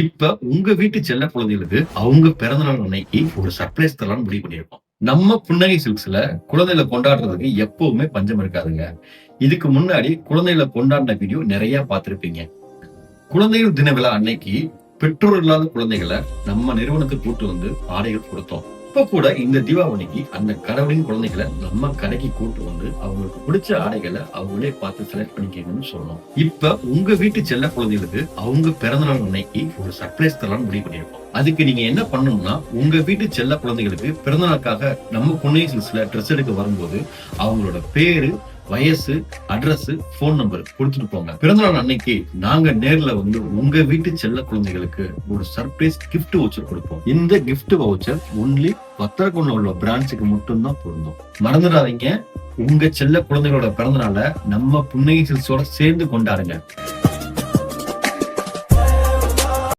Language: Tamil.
இப்ப உங்க வீட்டு செல்ல குழந்தைகளுக்கு அவங்க பிறந்தநாள் அன்னைக்கு ஒரு சர்ப்ரைஸ் தரலாம்னு முடிவு பண்ணியிருக்கோம். நம்ம புன்னகை சில்க்ஸ்ல குழந்தைகள கொண்டாடுறதுக்கு எப்பவுமே பஞ்சம் இருக்காதுங்க. இதுக்கு முன்னாடி குழந்தைகள கொண்டாடின வீடியோ நெறைய பார்த்திருப்பீங்க. குழந்தைகள் தின விழா அன்னைக்கு பெற்றோர் இல்லாத குழந்தைகள நம்ம நிறுவனத்துக்கு கூட்டு வந்து ஆடைகள் கொடுத்தோம். இப்ப கூட இந்த தீபாவளிக்கு அந்த கடவுளின் குழந்தைகளை நம்ம கடைக்கு கூட்டு வந்து அவங்களுக்கு பிடிச்ச ஆடைகளை அவங்களே பார்த்து செலக்ட் பண்ணிக்கணும்னு சொல்லணும். இப்ப உங்க வீட்டு செல்ல குழந்தைகளுக்கு அவங்க பிறந்தநாள் அன்னைக்கு ஒரு சர்ப்ரைஸ் தரலாம்னு முடிவு பண்ணியிருக்கோம். அதுக்கு நீங்க என்ன பண்ணணும்னா, உங்க வீட்டு செல்ல குழந்தைகளுக்கு பிறந்தநாளுக்காக நம்ம பொன்னியின் செல்வன்ஸ்ல ட்ரெஸ் எடுக்க வரும்போது அவங்களோட பேரு, வயசு, அட்ரஸ், போன் நம்பர் கொடுத்துட்டு போங்க. பிறந்தநாள் அன்னைக்கு நாங்க நேர்ல வந்து உங்க வீட்டு செல்ல குழந்தைகளுக்கு ஒரு சர்ப்ரைஸ் கிஃப்ட் வவுச்சர் கொடுப்போம். இந்த கிஃப்ட் வவுச்சர் ஒன்லி வத்தலக்குண்டுல உள்ள பிரான்ச்சுக்கு மட்டும்தான் பொருந்தும். மறந்துடாதீங்க, உங்க செல்ல குழந்தைகளோட பிறந்தநாளை நம்ம புன்னகை சில்க்ஸோட சேர்ந்து கொண்டாடுங்க.